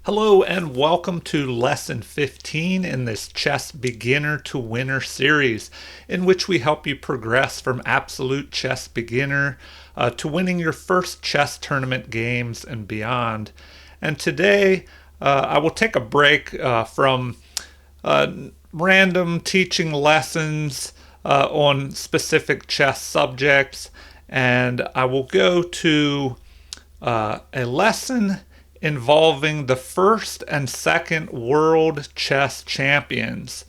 Hello and welcome to Lesson 15 in this Chess Beginner to Winner series, in which we help you progress from absolute chess beginner to winning your first chess tournament games and beyond. And today I will take a break from random teaching lessons on specific chess subjects, and I will go to a lesson involving the first and second world chess champions.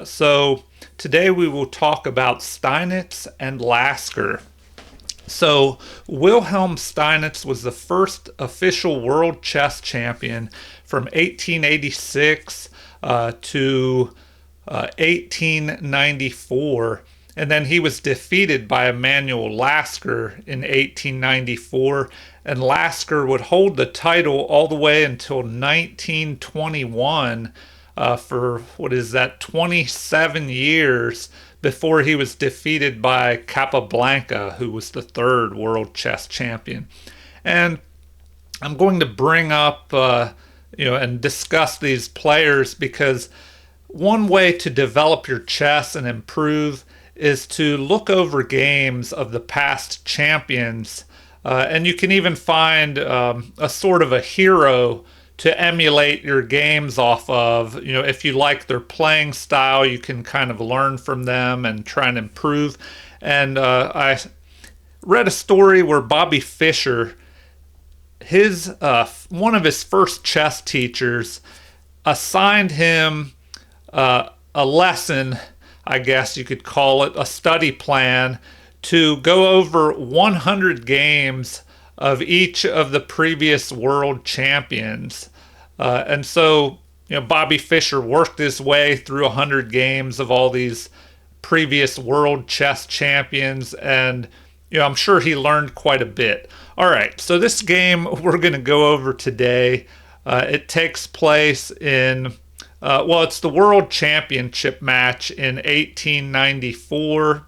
So today we will talk about Steinitz and Lasker. So Wilhelm Steinitz was the first official world chess champion from 1886 to 1894. And then he was defeated by Emanuel Lasker in 1894. And Lasker would hold the title all the way until 1921 for, 27 years before he was defeated by Capablanca, who was the third world chess champion. And I'm going to bring up, and discuss these players because one way to develop your chess and improve is to look over games of the past champions. And you can even find a sort of a hero to emulate your games off of. If you like their playing style, you can kind of learn from them and try and improve. And I read a story where Bobby Fischer, his one of his first chess teachers, assigned him a lesson, I guess you could call it, a study plan to go over 100 games of each of the previous world champions. And so, Bobby Fischer worked his way through 100 games of all these previous world chess champions, and I'm sure he learned quite a bit. All right, so this game we're going to go over today, it takes place in it's the World Championship match in 1894.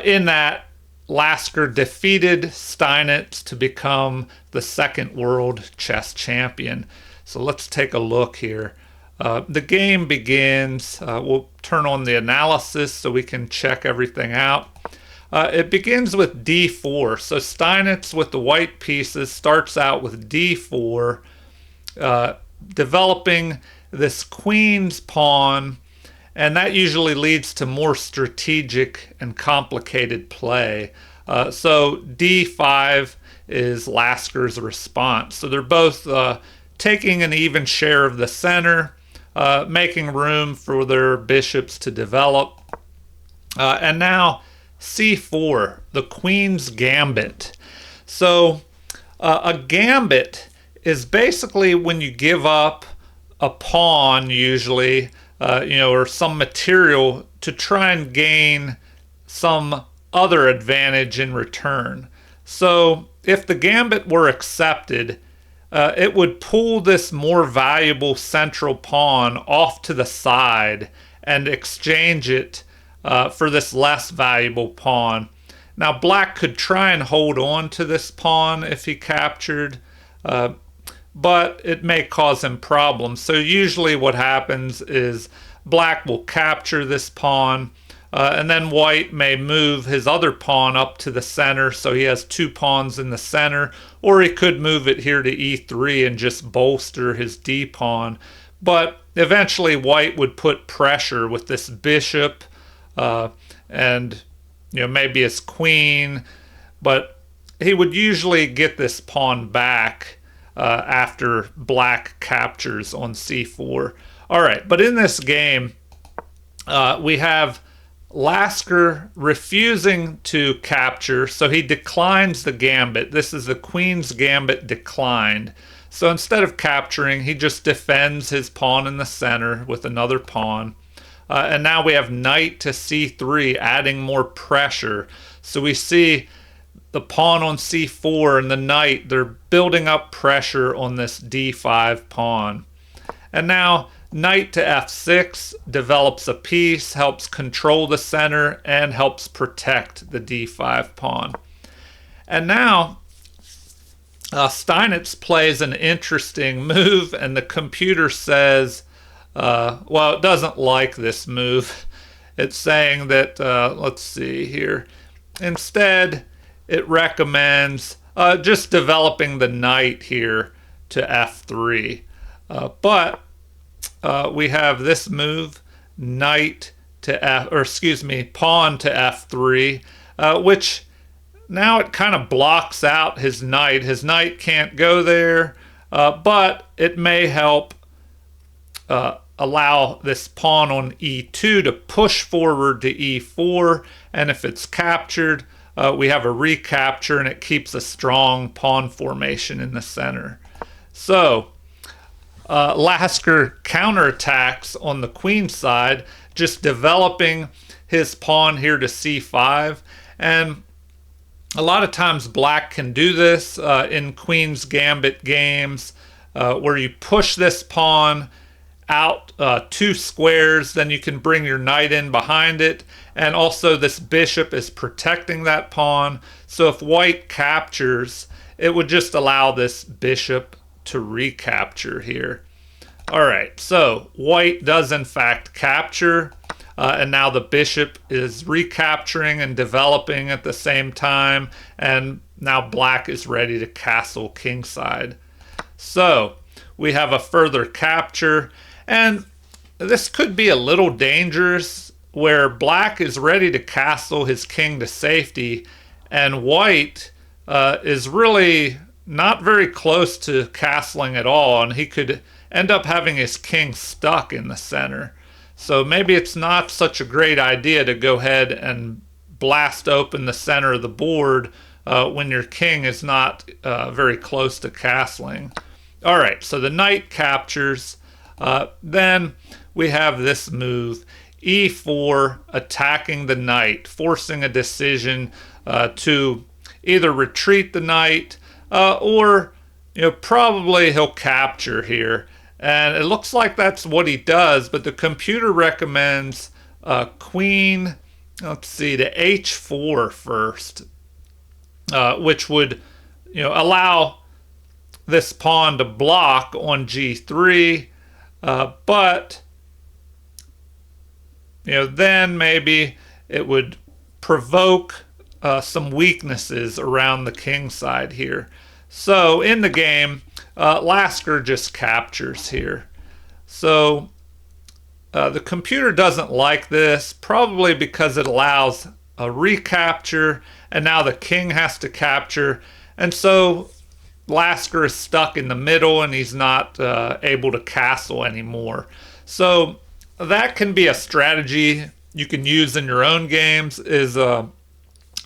In that, Lasker defeated Steinitz to become the second world chess champion. So let's take a look here. The game begins. We'll turn on the analysis so we can check everything out. It begins with d4. So Steinitz with the white pieces starts out with d4. Developing this queen's pawn, and that usually leads to more strategic and complicated play. So d5 is Lasker's response. So they're both taking an even share of the center, making room for their bishops to develop. And now c4, the queen's gambit. So a gambit is basically when you give up a pawn, usually, or some material to try and gain some other advantage in return. So if the gambit were accepted, it would pull this more valuable central pawn off to the side and exchange it for this less valuable pawn. Now, black could try and hold on to this pawn if he captured, but it may cause him problems. So usually what happens is black will capture this pawn, and then white may move his other pawn up to the center, so he has two pawns in the center, or he could move it here to e3 and just bolster his d pawn. But eventually white would put pressure with this bishop and maybe his queen, but he would usually get this pawn back after black captures on c4. All right, but in this game, we have Lasker refusing to capture, so he declines the gambit. This is the queen's gambit declined. So instead of capturing, he just defends his pawn in the center with another pawn. And now we have knight to c3, adding more pressure. So we see the pawn on c4 and the knight, they're building up pressure on this d5 pawn. And now knight to f6 develops a piece, helps control the center, and helps protect the d5 pawn. And now Steinitz plays an interesting move, and the computer says, well, it doesn't like this move. It's saying that, let's see here, instead, it recommends just developing the knight here to f3. But we have this move, knight to f, or excuse me, pawn to f3, which now it kind of blocks out his knight. His knight can't go there, but it may help allow this pawn on e2 to push forward to e4, and if it's captured, we have a recapture, and it keeps a strong pawn formation in the center. So Lasker counterattacks on the queen side, just developing his pawn here to c5, and a lot of times black can do this in Queen's Gambit games, where you push this pawn out 2 squares, then you can bring your knight in behind it, and also this bishop is protecting that pawn, so if white captures, it would just allow this bishop to recapture here. Alright, so white does in fact capture, and now the bishop is recapturing and developing at the same time, and now black is ready to castle kingside. So we have a further capture, and this could be a little dangerous, where black is ready to castle his king to safety, and white is really not very close to castling at all, and he could end up having his king stuck in the center. So maybe it's not such a great idea to go ahead and blast open the center of the board when your king is not very close to castling. All right, so the knight captures. Then we have this move, e4, attacking the knight, forcing a decision to either retreat the knight or probably he'll capture here. And it looks like that's what he does, but the computer recommends queen, let's see, to h4 first, which would allow this pawn to block on g3, but then maybe it would provoke some weaknesses around the king side here. So in the game, Lasker just captures here. So the computer doesn't like this, probably because it allows a recapture, and now the king has to capture, and so Lasker is stuck in the middle, and he's not able to castle anymore. So that can be a strategy you can use in your own games, is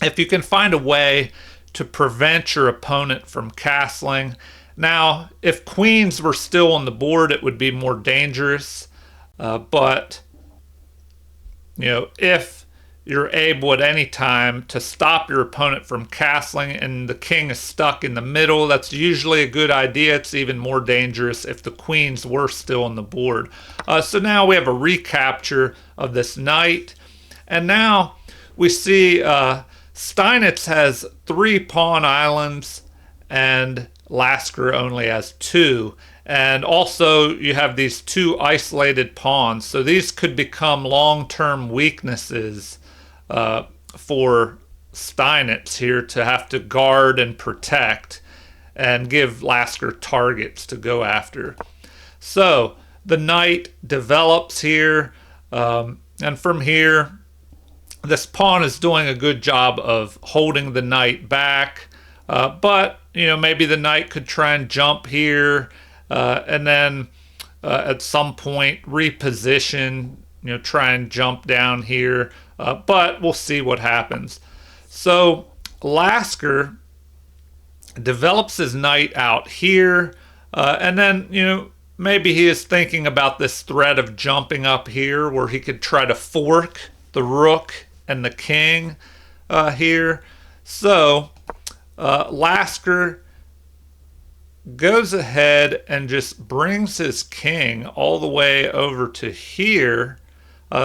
if you can find a way to prevent your opponent from castling. Now, if queens were still on the board, it would be more dangerous. But if you're able at any time to stop your opponent from castling and the king is stuck in the middle, that's usually a good idea. It's even more dangerous if the queens were still on the board. So now we have a recapture of this knight. And now we see Steinitz has 3 pawn islands and Lasker only has 2. And also you have these 2 isolated pawns. So these could become long-term weaknesses for Steinitz here to have to guard and protect and give Lasker targets to go after. So the knight develops here, and from here this pawn is doing a good job of holding the knight back, but maybe the knight could try and jump here, and then at some point reposition, try and jump down here, but we'll see what happens. So Lasker develops his knight out here, and then maybe he is thinking about this threat of jumping up here where he could try to fork the rook and the king here. So Lasker goes ahead and just brings his king all the way over to here.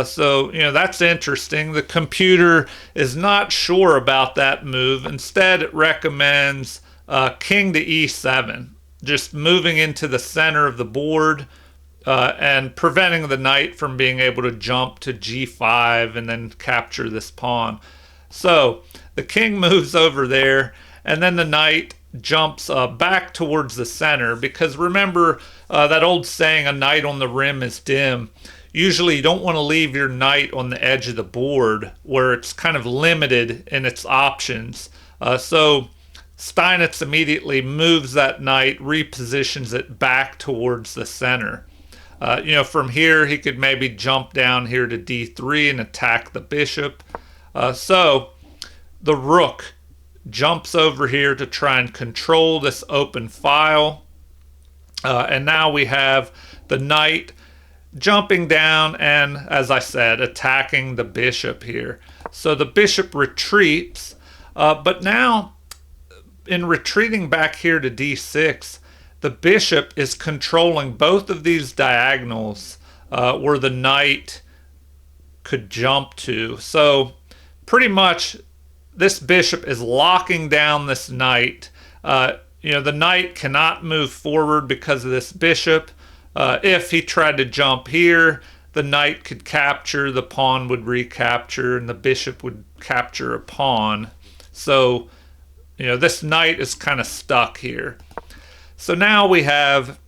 So that's interesting. The computer is not sure about that move. Instead, it recommends king to e7, just moving into the center of the board and preventing the knight from being able to jump to g5 and then capture this pawn. So the king moves over there, and then the knight jumps back towards the center, because remember that old saying, a knight on the rim is dim. Usually you don't want to leave your knight on the edge of the board where it's kind of limited in its options. So Steinitz immediately moves that knight, repositions it back towards the center. From here he could maybe jump down here to d3 and attack the bishop. So the rook jumps over here to try and control this open file. And now we have the knight jumping down and, as I said, attacking the bishop here. So the bishop retreats, but now in retreating back here to d6, the bishop is controlling both of these diagonals where the knight could jump to. So pretty much this bishop is locking down this knight. The knight cannot move forward because of this bishop. If he tried to jump here, the knight could capture, the pawn would recapture, and the bishop would capture a pawn. So, this knight is kind of stuck here. So now we have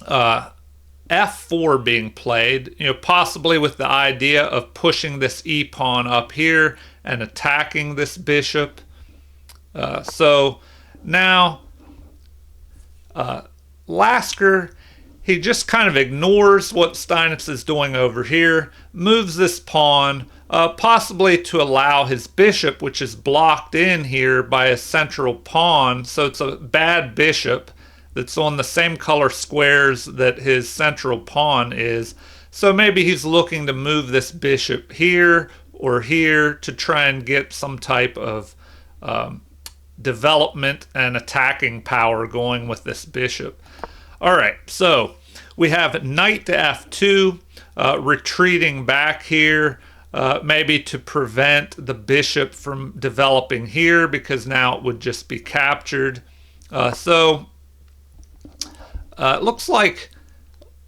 f4 being played, possibly with the idea of pushing this e-pawn up here and attacking this bishop. So now Lasker, he just kind of ignores what Steinitz is doing over here, moves this pawn, possibly to allow his bishop, which is blocked in here by a central pawn. So it's a bad bishop that's on the same color squares that his central pawn is. So maybe he's looking to move this bishop here or here to try and get some type of development and attacking power going with this bishop. All right, so we have knight to f2, retreating back here, maybe to prevent the bishop from developing here, because now it would just be captured. So it looks like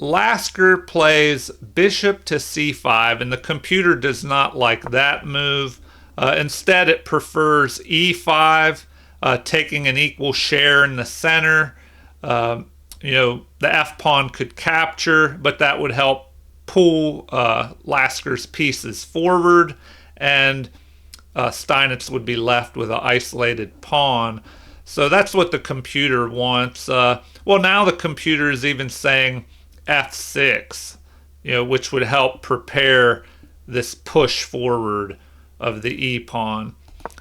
Lasker plays bishop to c5, and the computer does not like that move. Instead, it prefers e5, taking an equal share in the center. The f-pawn could capture, but that would help pull Lasker's pieces forward, and Steinitz would be left with an isolated pawn. So that's what the computer wants. Well, now the computer is even saying f6, which would help prepare this push forward of the e-pawn.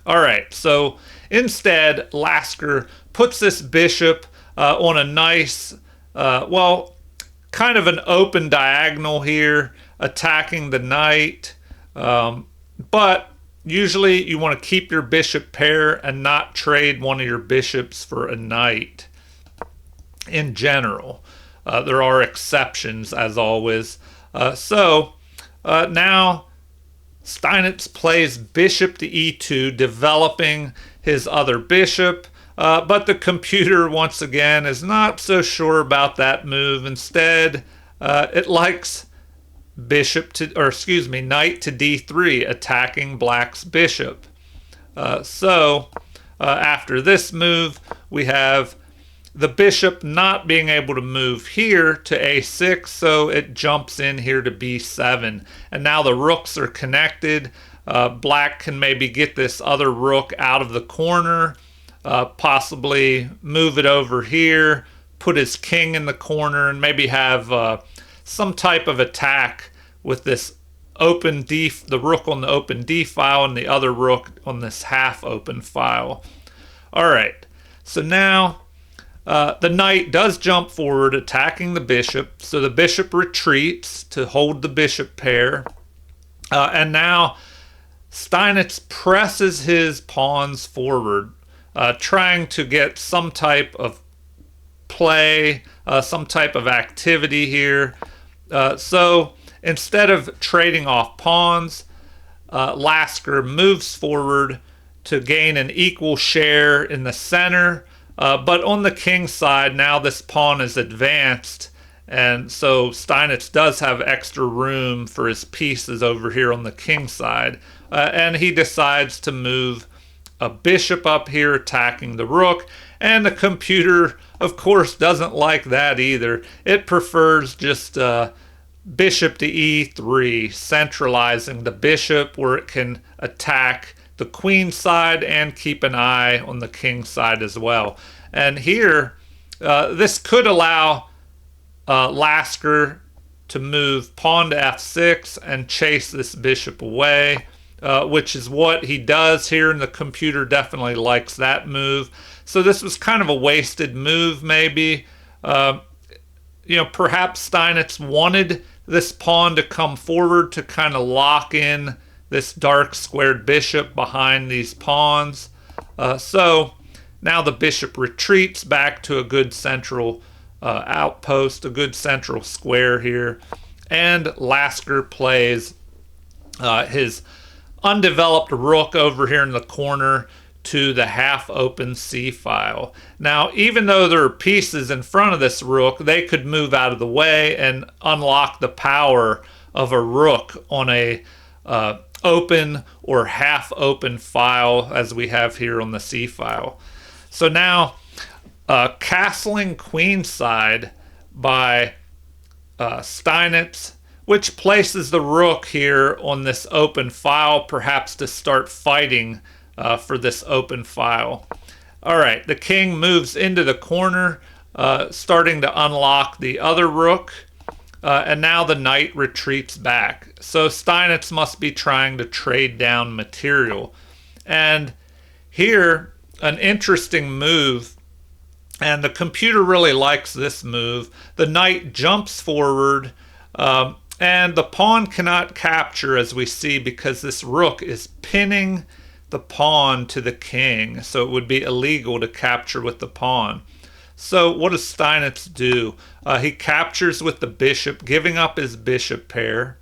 All right, so instead, Lasker puts this bishop on a nice, kind of an open diagonal here, attacking the knight. But usually you want to keep your bishop pair and not trade one of your bishops for a knight in general. There are exceptions, as always. So now Steinitz plays bishop to e2, developing his other bishop. But the computer, once again, is not so sure about that move. Instead, it likes knight to d3, attacking black's bishop. So after this move, we have the bishop not being able to move here to a6, so it jumps in here to b7. And now the rooks are connected. Black can maybe get this other rook out of the corner, possibly move it over here, put his king in the corner, and maybe have some type of attack with this open the rook on the open d file and the other rook on this half open file. All right, so now the knight does jump forward, attacking the bishop. So the bishop retreats to hold the bishop pair, and now Steinitz presses his pawns forward, trying to get some type of play, some type of activity here. So instead of trading off pawns, Lasker moves forward to gain an equal share in the center. But on the king side, now this pawn is advanced, and so Steinitz does have extra room for his pieces over here on the king side. And he decides to move a bishop up here attacking the rook. And the computer, of course, doesn't like that either. It prefers just bishop to e3, centralizing the bishop where it can attack the queen side and keep an eye on the king side as well. And here, this could allow Lasker to move pawn to f6 and chase this bishop away, which is what he does here, and the computer definitely likes that move. So this was kind of a wasted move, maybe. Perhaps Steinitz wanted this pawn to come forward to kind of lock in this dark squared bishop behind these pawns. So now the bishop retreats back to a good central outpost, a good central square here. And Lasker plays his undeveloped rook over here in the corner to the half-open c-file. Now, even though there are pieces in front of this rook, they could move out of the way and unlock the power of a rook on a open or half-open file, as we have here on the c-file. So now, castling queenside by Steinitz, which places the rook here on this open file, perhaps to start fighting for this open file. All right, the king moves into the corner, starting to unlock the other rook, and now the knight retreats back. So Steinitz must be trying to trade down material. And here, an interesting move, and the computer really likes this move. The knight jumps forward, and the pawn cannot capture, as we see, because this rook is pinning the pawn to the king, so it would be illegal to capture with the pawn. So what does Steinitz do? He captures with the bishop, giving up his bishop pair.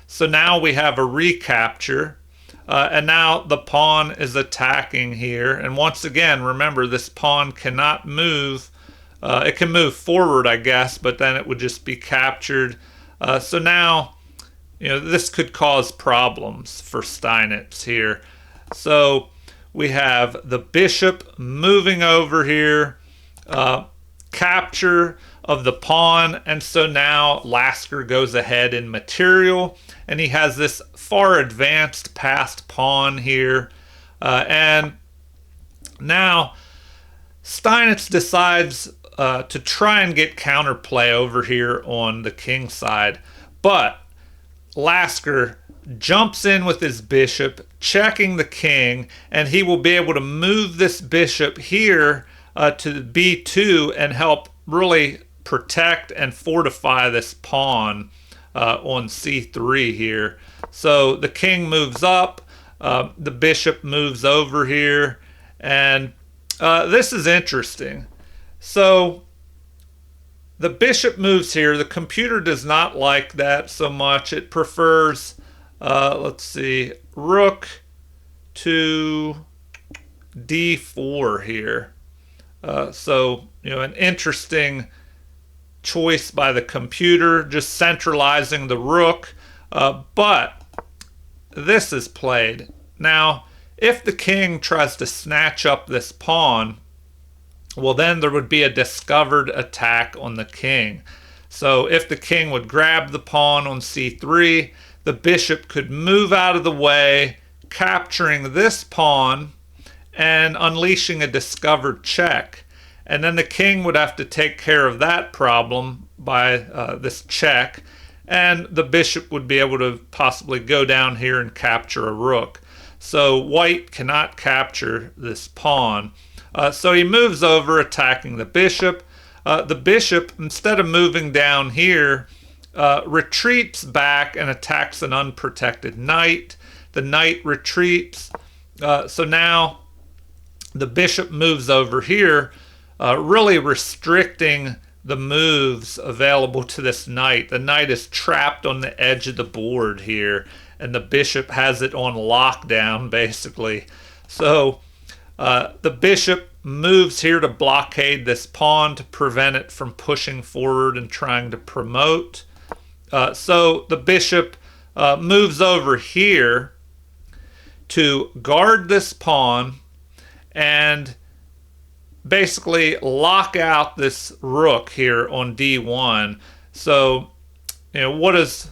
So now we have a recapture, and now the pawn is attacking here. And once again, remember, this pawn cannot move. It can move forward, I guess, but then it would just be captured. So now, this could cause problems for Steinitz here. So we have the bishop moving over here, capture of the pawn, and so now Lasker goes ahead in material, and he has this far advanced passed pawn here. And now Steinitz decides to try and get counterplay over here on the king side, but Lasker jumps in with his bishop, checking the king, and he will be able to move this bishop here to b2 and help really protect and fortify this pawn on c3 here. So the king moves up, the bishop moves over here, and this is interesting. So the bishop moves here. The computer does not like that so much. It prefers, let's see, rook to d4 here. So, an interesting choice by the computer, just centralizing the rook. But this is played. Now, if the king tries to snatch up this pawn, well, then there would be a discovered attack on the king. So if the king would grab the pawn on c3, the bishop could move out of the way, capturing this pawn and unleashing a discovered check. And then the king would have to take care of that problem by this check, and the bishop would be able to possibly go down here and capture a rook. So white cannot capture this pawn. So he moves over, attacking the bishop. The bishop, instead of moving down here, retreats back and attacks an unprotected knight. The knight retreats. So now the bishop moves over here, really restricting the moves available to this knight. The knight is trapped on the edge of the board here, and the bishop has it on lockdown, basically. So the bishop moves here to blockade this pawn to prevent it from pushing forward and trying to promote. So the bishop moves over here to guard this pawn and basically lock out this rook here on d1. So, what does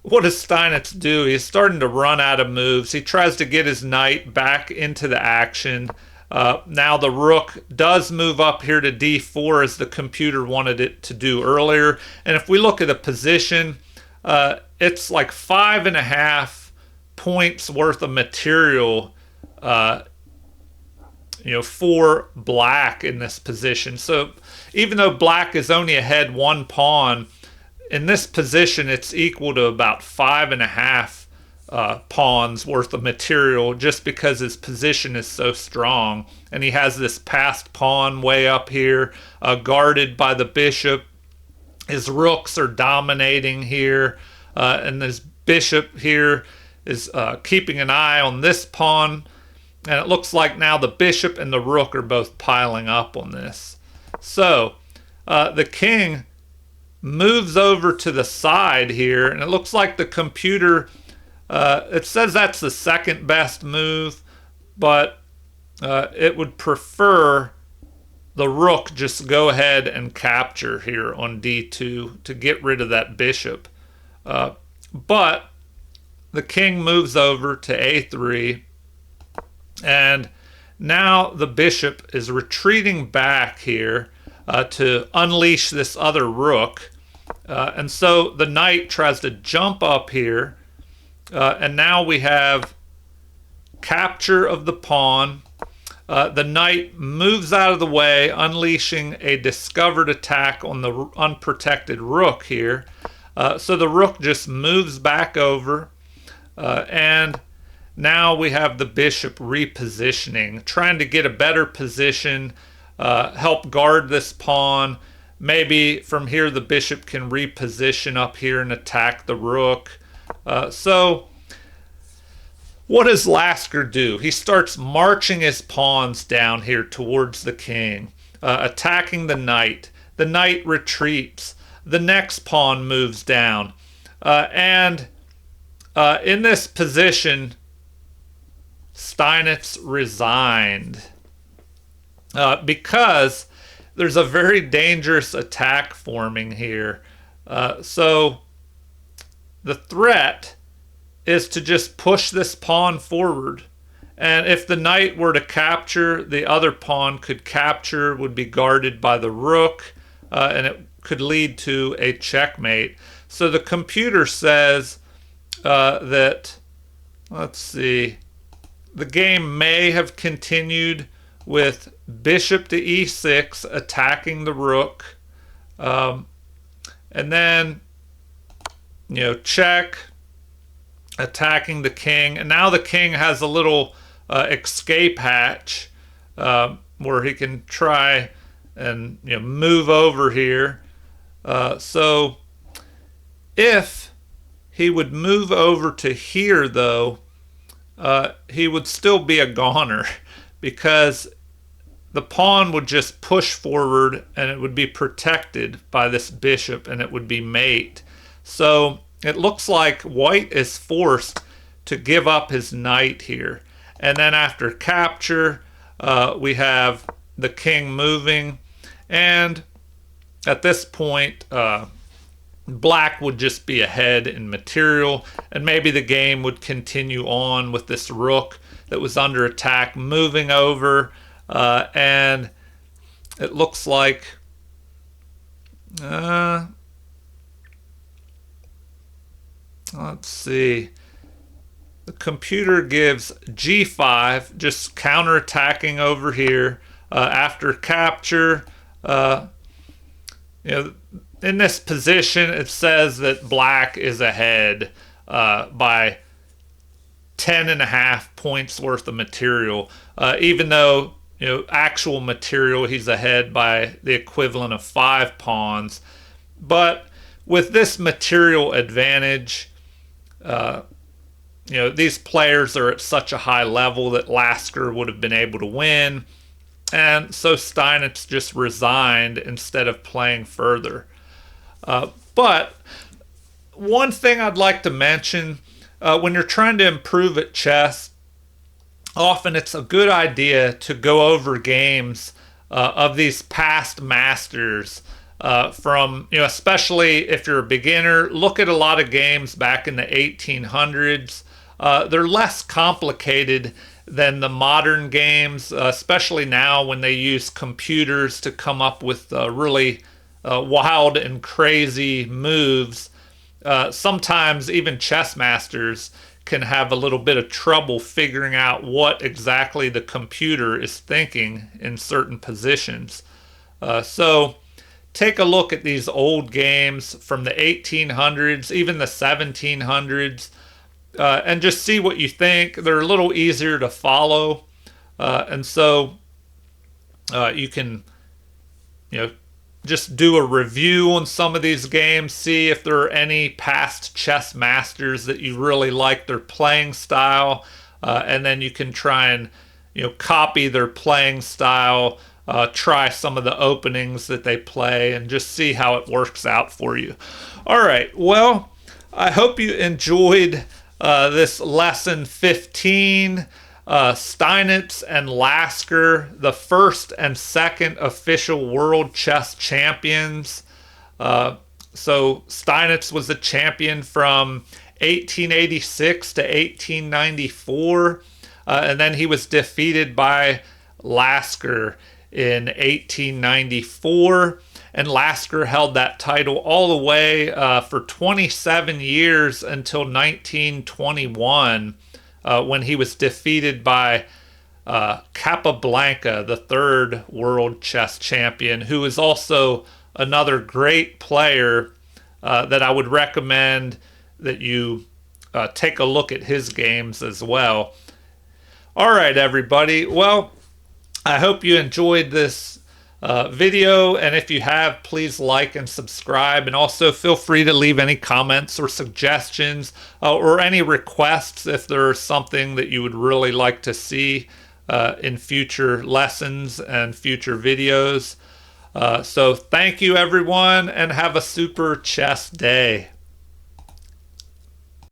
Steinitz do? He's starting to run out of moves. He tries to get his knight back into the action. Now the rook does move up here to d4 as the computer wanted it to do earlier. And if we look at the position, it's like 5.5 points worth of material for black in this position. So even though black is only ahead 1 pawn, in this position it's equal to about 5.5 pawns worth of material, just because his position is so strong. And he has this passed pawn way up here, guarded by the bishop. His rooks are dominating here, and this bishop here is keeping an eye on this pawn. And it looks like now the bishop and the rook are both piling up on this. So the king moves over to the side here, and it looks like the computer, it says that's the second best move, but it would prefer the rook just go ahead and capture here on d2 to get rid of that bishop. But the king moves over to a3, and now the bishop is retreating back here to unleash this other rook. And so the knight tries to jump up here, and now we have capture of the pawn. The knight moves out of the way, unleashing a discovered attack on the unprotected rook here. So the rook just moves back over, and now we have the bishop repositioning, trying to get a better position, help guard this pawn. Maybe from here the bishop can reposition up here and attack the rook. So what does Lasker do? He starts marching his pawns down here towards the king, attacking the knight. The knight retreats. The next pawn moves down. And in this position, Steinitz resigned because there's a very dangerous attack forming here. So the threat is to just push this pawn forward. And if the knight were to capture, the other pawn could capture, would be guarded by the rook, and it could lead to a checkmate. So the computer says that, let's see, the game may have continued with bishop to e6 attacking the rook, and then check, attacking the king. And now the king has a little escape hatch where he can try and move over here. So if he would move over to here, though, he would still be a goner, because the pawn would just push forward and it would be protected by this bishop and it would be mate. So it looks like white is forced to give up his knight here. And then after capture, we have the king moving. And at this point, black would just be ahead in material, and maybe the game would continue on with this rook that was under attack moving over. And it looks like let's see, the computer gives g5, just counterattacking over here. After capture, in this position, it says that black is ahead by 10.5 points worth of material, even though actual material he's ahead by the equivalent of 5 pawns. But with this material advantage, these players are at such a high level that Lasker would have been able to win. And so Steinitz just resigned instead of playing further. But one thing I'd like to mention, when you're trying to improve at chess, often it's a good idea to go over games of these past masters. Especially if you're a beginner, look at a lot of games back in the 1800s. They're less complicated than the modern games, especially now when they use computers to come up with really wild and crazy moves. Sometimes even chess masters can have a little bit of trouble figuring out what exactly the computer is thinking in certain positions. So take a look at these old games from the 1800s, even the 1700s, and just see what you think. They're a little easier to follow, and so you can, just do a review on some of these games, see if there are any past chess masters that you really like their playing style, and then you can try and copy their playing style. Try some of the openings that they play and just see how it works out for you. All right, well, I hope you enjoyed this lesson 15, Steinitz and Lasker, the first and second official world chess champions. So Steinitz was a champion from 1886 to 1894, and then he was defeated by Lasker in 1894, and Lasker held that title all the way for 27 years until 1921, when he was defeated by Capablanca, the third world chess champion, who is also another great player that I would recommend that you take a look at his games as well. All right, everybody. Well, I hope you enjoyed this video, and if you have, please like and subscribe, and also feel free to leave any comments or suggestions or any requests if there's something that you would really like to see in future lessons and future videos. So thank you, everyone, and have a super chess day.